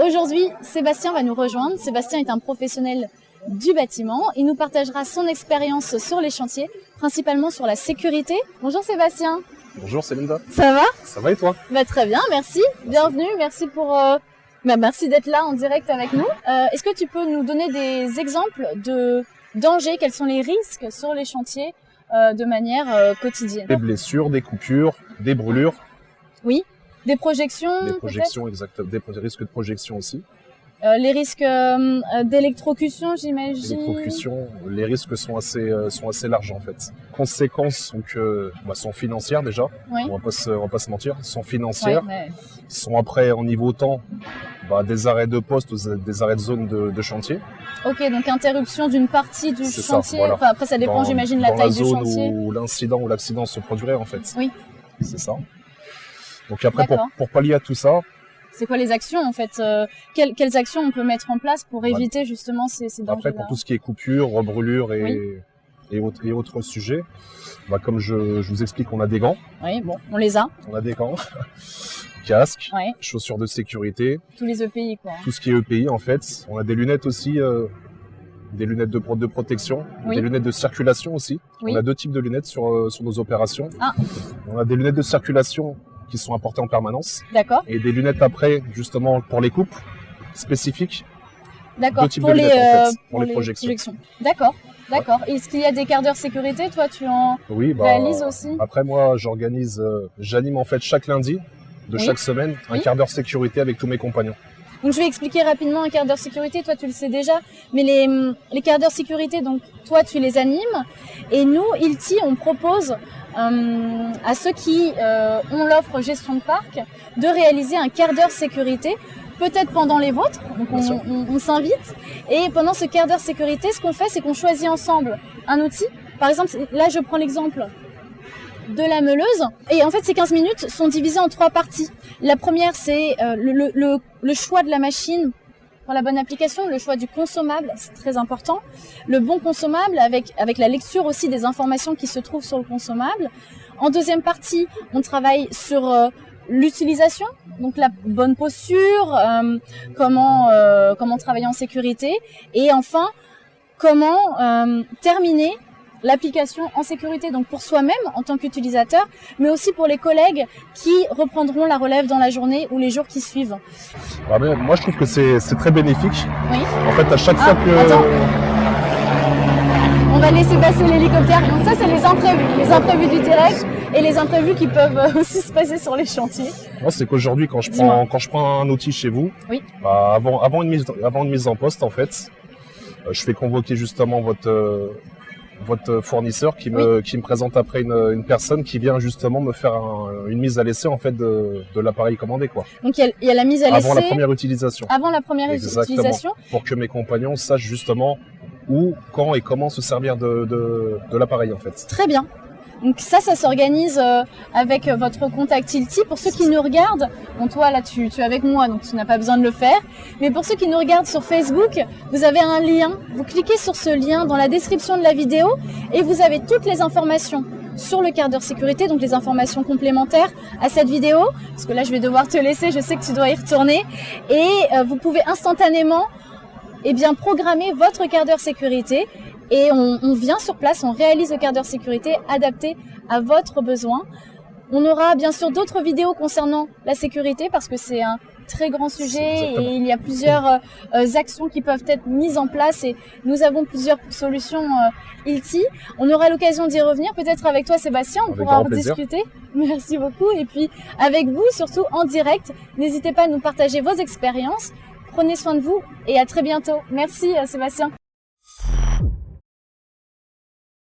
Aujourd'hui, Sébastien va nous rejoindre. Sébastien est un professionnel du bâtiment. Il nous partagera son expérience sur les chantiers, principalement sur la sécurité. Bonjour Sébastien. Bonjour Célinda. Ça va? Ça va et toi? Très bien, merci. Bienvenue, merci merci d'être là en direct avec nous. Est-ce que tu peux nous donner des exemples de dangers? Quels sont les risques sur les chantiers de manière quotidienne? Des blessures, des coupures, des brûlures. Oui. Des projections? Des projections, exactement. Des risques de projection aussi. Les risques d'électrocution, j'imagine. L'électrocution, les risques sont assez larges en fait. Conséquences sont financières déjà. Oui. On va pas se mentir. Sont financières. Ouais. Sont après en niveau temps, des arrêts de poste, des arrêts de zone de chantier. Ok, donc interruption d'une partie du chantier. Voilà. Enfin, après ça dépend, j'imagine, la taille du chantier. Dans la zone où l'incident ou l'accident se produirait en fait. Oui. C'est ça. Donc après, pour pallier à tout ça. C'est quoi les actions en fait? Quelles actions on peut mettre en place pour éviter justement ces dangers-là? Après, pour tout ce qui est coupure, brûlure et autres sujets, comme je vous explique, on a des gants. Oui, bon, on les a. On a des gants, casque, ouais. Chaussures de sécurité. Tous les EPI quoi. Tout ce qui est EPI en fait. On a des lunettes aussi, des lunettes de protection, des lunettes de circulation aussi. Oui. On a deux types de lunettes sur nos opérations. Ah. On a des lunettes de circulation qui sont apportées en permanence. D'accord. Et des lunettes après, justement, pour les coupes spécifiques. D'accord. Deux types de lunettes, en fait, pour les projections. D'accord. D'accord. Ouais. Est-ce qu'il y a des quarts d'heure sécurité? Toi, tu en réalises aussi? Après, moi, j'anime en fait chaque lundi de chaque semaine un quart d'heure sécurité avec tous mes compagnons. Donc, je vais expliquer rapidement un quart d'heure sécurité. Toi, tu le sais déjà. Mais les quarts d'heure sécurité, donc, toi, tu les animes. Et nous, ILTI, on propose à ceux qui ont l'offre gestion de parc de réaliser un quart d'heure sécurité, peut-être pendant les vôtres, donc on s'invite, et pendant ce quart d'heure sécurité, ce qu'on fait, c'est qu'on choisit ensemble un outil. Par exemple, là je prends l'exemple de la meuleuse, et en fait ces 15 minutes sont divisées en 3 parties. La première, c'est le choix de la machine pour la bonne application, le choix du consommable, c'est très important. Le bon consommable avec la lecture aussi des informations qui se trouvent sur le consommable. En deuxième partie, on travaille sur l'utilisation, donc la bonne posture, comment travailler en sécurité. Et enfin, comment terminer l'application en sécurité, donc pour soi-même en tant qu'utilisateur, mais aussi pour les collègues qui reprendront la relève dans la journée ou les jours qui suivent. Moi, je trouve que c'est très bénéfique. Oui. En fait, à chaque fois que... Attends. On va laisser passer l'hélicoptère. Donc ça, c'est les imprévus du direct et les imprévus qui peuvent aussi se passer sur les chantiers. Non, c'est qu'aujourd'hui, quand je prends un outil chez vous, avant une mise en poste, en fait, je fais convoquer justement votre fournisseur qui me présente après une personne qui vient justement me faire une mise à l'essai en fait de l'appareil commandé quoi. Donc il y a la mise à l'essai avant la première utilisation. Avant la première utilisation. Pour que mes compagnons sachent justement où, quand et comment se servir de l'appareil en fait. Très bien. Donc ça s'organise avec votre contact ILTI. Pour ceux qui nous regardent, bon toi là tu es avec moi donc tu n'as pas besoin de le faire. Mais pour ceux qui nous regardent sur Facebook, vous avez un lien. Vous cliquez sur ce lien dans la description de la vidéo et vous avez toutes les informations sur le quart d'heure sécurité, donc les informations complémentaires à cette vidéo. Parce que là je vais devoir te laisser, je sais que tu dois y retourner. Et vous pouvez instantanément programmer votre quart d'heure sécurité. Et on vient sur place, on réalise le quart d'heure sécurité adapté à votre besoin. On aura bien sûr d'autres vidéos concernant la sécurité parce que c'est un très grand sujet et il y a plusieurs actions qui peuvent être mises en place et nous avons plusieurs solutions ILTI. On aura l'occasion d'y revenir, peut-être avec toi Sébastien, on pourra en discuter. Merci beaucoup et puis avec vous surtout en direct. N'hésitez pas à nous partager vos expériences. Prenez soin de vous et à très bientôt. Merci Sébastien.